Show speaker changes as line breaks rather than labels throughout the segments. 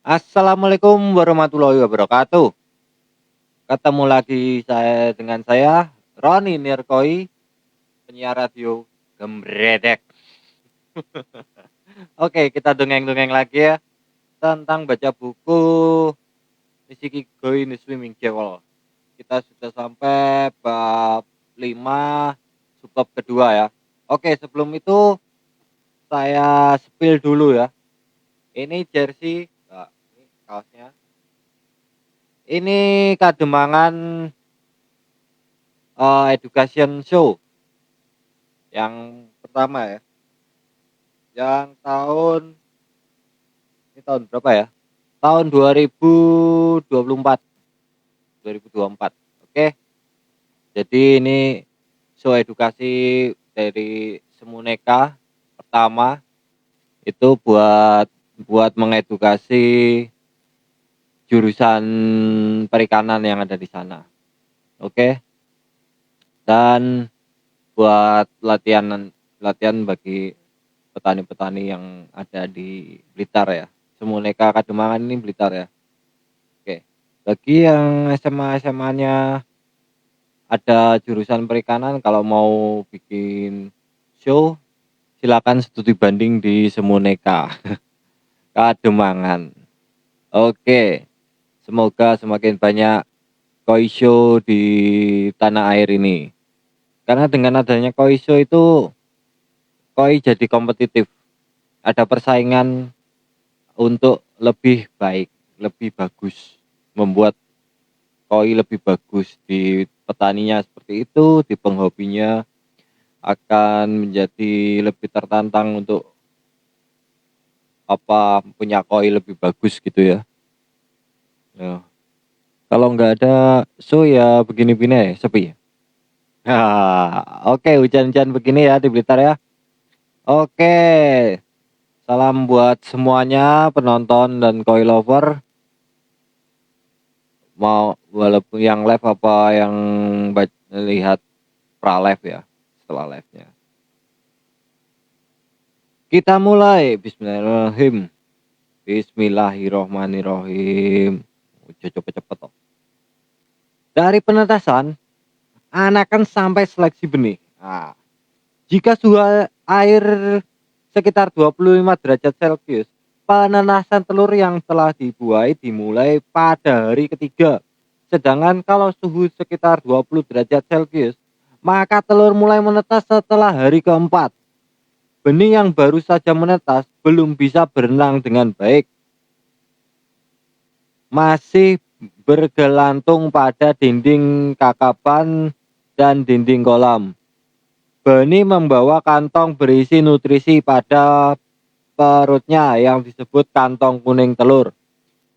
Assalamualaikum warahmatullahi wabarakatuh. Ketemu lagi dengan saya Roni Nirkoi, penyiar radio Gembredek. Oke, kita dongeng-dongeng lagi ya tentang baca buku Nishiki Goi ni Swimming Jewel. Kita sudah sampai bab 5 subbab kedua ya. Oke, sebelum itu saya spill dulu ya. Ini jersey, ini kaosnya. Ini Kademangan education show yang pertama ya, yang ini tahun berapa ya, tahun 2024. Oke, jadi ini show edukasi dari Semuneka pertama, itu buat mengedukasi jurusan perikanan yang ada di sana. Oke, dan buat latihan bagi petani-petani yang ada di Blitar ya. Semuneka Kademangan ini Blitar ya. Oke. Bagi yang SMA-nya ada jurusan perikanan, kalau mau bikin show silakan studi banding di Semuneka Kademangan. Oke. Semoga semakin banyak koi show di tanah air ini. Karena dengan adanya koi show itu koi jadi kompetitif. Ada persaingan untuk lebih baik, lebih bagus, membuat koi lebih bagus di petaninya seperti itu, di penghobinya akan menjadi lebih tertantang untuk punya koi lebih bagus gitu ya. Ya. Kalau nggak ada show ya begini-begini sepi. Oke, hujan-hujan begini ya di Blitar ya. Oke, salam buat semuanya penonton dan koi lover. Mau walaupun yang live apa yang lihat pra live ya, setelah live-nya. Kita mulai. Bismillahirrahmanirrahim. Bismillahirrahmanirrahim. Cepet-cepet toh. Dari penetasan, anakan sampai seleksi benih. Nah, jika suhu air sekitar 25 derajat Celcius, penetasan telur yang telah dibuai dimulai pada hari ketiga. Sedangkan kalau suhu sekitar 20 derajat Celcius, maka telur mulai menetas setelah hari keempat. Benih yang baru saja menetas belum bisa berenang dengan baik. Masih bergelantung pada dinding kakaban dan dinding kolam. Benih membawa kantong berisi nutrisi pada perutnya yang disebut kantong kuning telur.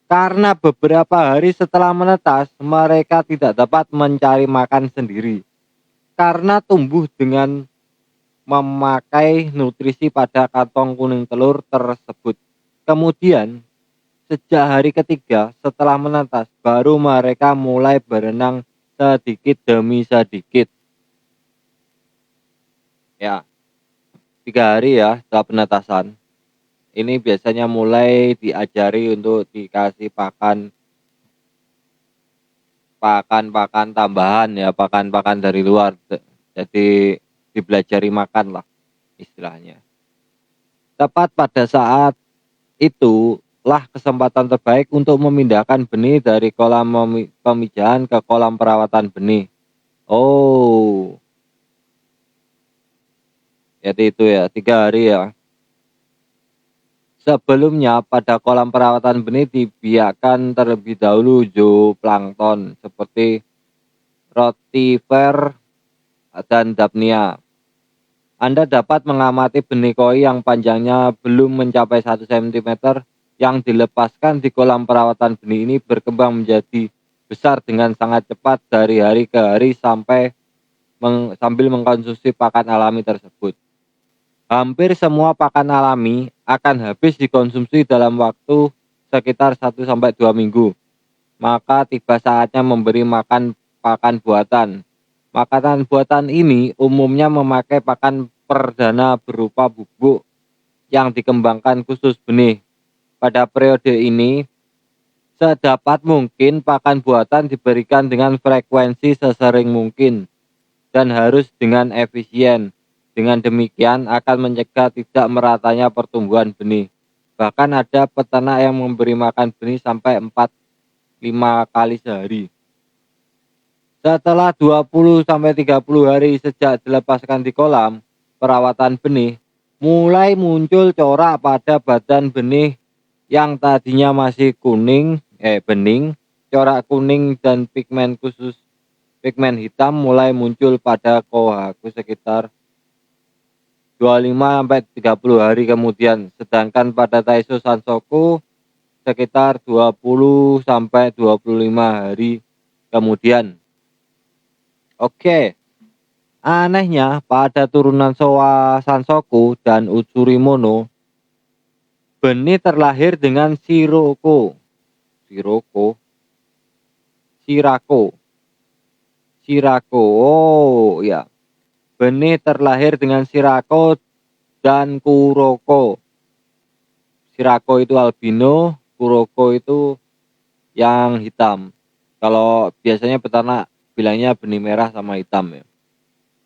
Karena beberapa hari setelah menetas, mereka tidak dapat mencari makan sendiri. Karena tumbuh dengan memakai nutrisi pada kantong kuning telur tersebut. Kemudian, sejak hari ketiga setelah menetas, baru mereka mulai berenang sedikit demi sedikit. Ya, 3 hari ya setelah penetasan. Ini biasanya mulai diajari untuk dikasih pakan tambahan ya, pakan dari luar. Jadi dibelajari makan lah istilahnya. Tepat pada saat itulah kesempatan terbaik untuk memindahkan benih dari kolam pemijahan ke kolam perawatan benih. Oh, jadi itu ya 3 hari ya. Sebelumnya pada kolam perawatan benih dibiarkan terlebih dahulu zooplankton seperti rotifer dan dapnia. Anda dapat mengamati benih koi yang panjangnya belum mencapai 1 cm yang dilepaskan di kolam perawatan benih ini berkembang menjadi besar dengan sangat cepat dari hari ke hari sambil mengkonsumsi pakan alami tersebut. Hampir semua pakan alami akan habis dikonsumsi dalam waktu sekitar 1-2 minggu. Maka tiba saatnya memberi makan pakan buatan. Makanan buatan ini umumnya memakai pakan perdana berupa bubuk yang dikembangkan khusus benih. Pada periode ini, Sedapat mungkin pakan buatan diberikan dengan frekuensi sesering mungkin dan harus dengan efisien. Dengan demikian akan mencegah tidak meratanya pertumbuhan benih. Bahkan ada peternak yang memberi makan benih sampai 4-5 kali sehari. Setelah 20-30 hari sejak dilepaskan di kolam perawatan benih, mulai muncul corak pada badan benih yang tadinya masih bening, corak kuning dan pigmen hitam mulai muncul pada kohaku sekitar 25-30 hari kemudian, sedangkan pada Taiso Sansoku sekitar 20-25 hari kemudian. Oke. Anehnya pada turunan Showa Sansoku dan Utsurimono, benih terlahir dengan Shirako. Oh ya. Benih terlahir dengan Shirako dan Kuroko. Shirako itu albino, Kuroko itu yang hitam. Kalau biasanya peternak bilangnya benih merah sama hitam ya.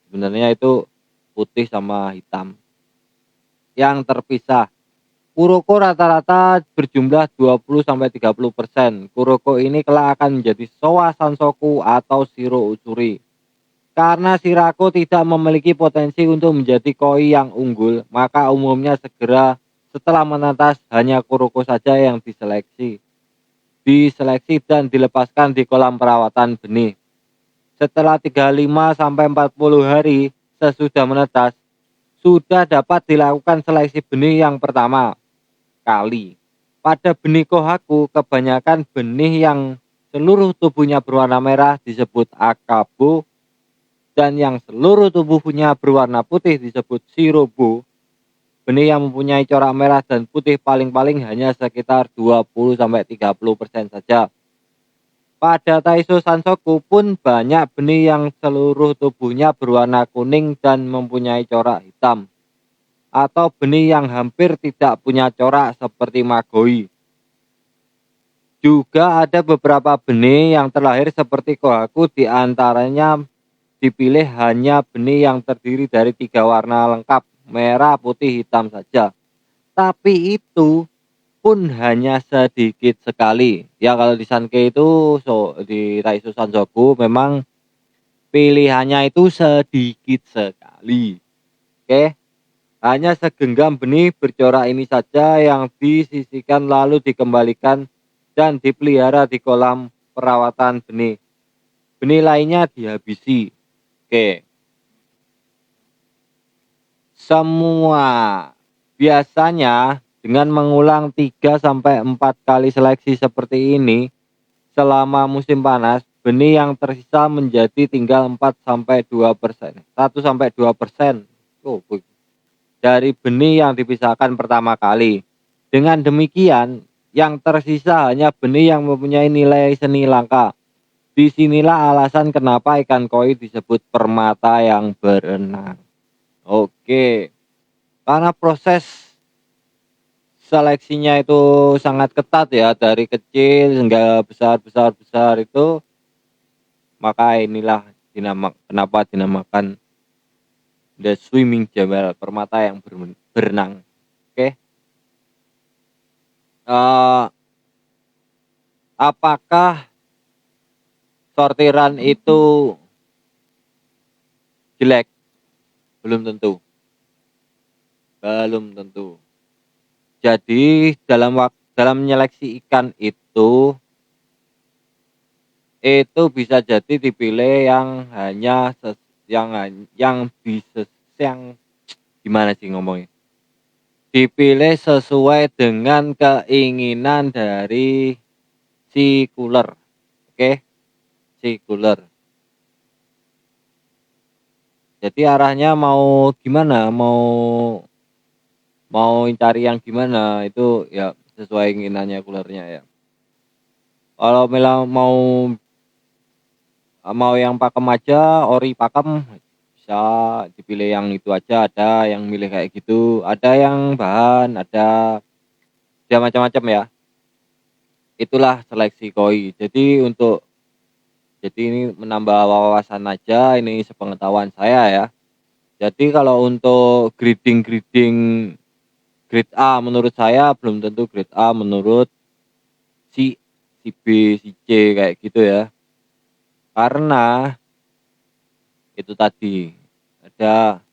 Sebenarnya itu putih sama hitam yang terpisah. Kuroko rata-rata berjumlah 20-30%. Kuroko ini kelak akan menjadi Showa Sansoku atau Shiro Utsuri. Karena Shirako tidak memiliki potensi untuk menjadi koi yang unggul, maka umumnya segera setelah menetas hanya Kuroko saja yang diseleksi dan dilepaskan di kolam perawatan benih. Setelah 35-40 hari sesudah menetas, sudah dapat dilakukan seleksi benih yang pertama kali. Pada benih kohaku, kebanyakan benih yang seluruh tubuhnya berwarna merah disebut akabo, dan yang seluruh tubuhnya berwarna putih disebut shirobo. Benih yang mempunyai corak merah dan putih paling-paling hanya sekitar 20-30% saja. Pada Taiso Sansoku pun banyak benih yang seluruh tubuhnya berwarna kuning dan mempunyai corak hitam. Atau benih yang hampir tidak punya corak seperti magoi. Juga ada beberapa benih yang terlahir seperti kohaku, di antaranya dipilih hanya benih yang terdiri dari 3 warna lengkap, merah, putih, hitam saja. Tapi itu pun hanya sedikit sekali. Ya kalau di Sankei itu di Taiso Sansoku memang pilihannya itu sedikit sekali. Oke. Hanya segenggam benih bercorak ini saja yang disisihkan lalu dikembalikan dan dipelihara di kolam perawatan benih. Benih lainnya dihabisi. Oke. Semua biasanya dengan mengulang 3-4 kali seleksi seperti ini selama musim panas, benih yang tersisa menjadi tinggal 1-2% dari benih yang dipisahkan pertama kali. Dengan demikian, yang tersisa hanya benih yang mempunyai nilai seni langka. Disinilah alasan kenapa ikan koi disebut permata yang berenang. Oke, karena proses seleksinya itu sangat ketat ya, dari kecil hingga besar itu, maka inilah kenapa dinamakan the swimming jewel, permata yang berenang. Oke. Apakah sortiran itu jelek? Belum tentu. Jadi dalam menyeleksi ikan itu bisa jadi dipilih yang hanya yang gimana sih ngomongnya? Dipilih sesuai dengan keinginan dari si cooler. Oke? Si cooler. Jadi arahnya mau gimana? Mau cari yang gimana? Itu ya sesuai keinginannya coolernya ya. Kalau mau yang pakem aja, ori pakem, bisa dipilih yang itu aja. Ada yang milih kayak gitu, ada yang bahan, ada macam-macam ya. itulah seleksi koi. Jadi ini menambah wawasan aja, ini sepengetahuan saya ya. Jadi kalau untuk grading-grading grade A menurut saya belum tentu grade A menurut si si B, si C kayak gitu ya. Karena itu tadi ada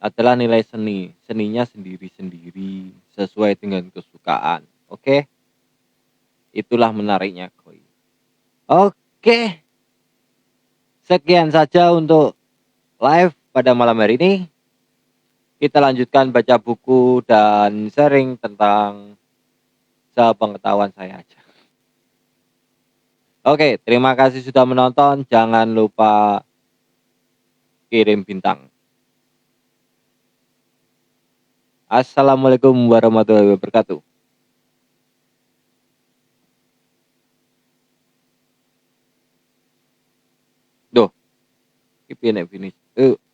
adalah nilai seni, seninya sendiri-sendiri sesuai dengan kesukaan. Oke, itulah menariknya koi. Oke, sekian saja untuk live pada malam hari ini. Kita lanjutkan baca buku dan sharing tentang sepengetahuan saya aja. Oke, terima kasih sudah menonton. Jangan lupa kirim bintang. Assalamualaikum warahmatullahi wabarakatuh. Duh, ini finish.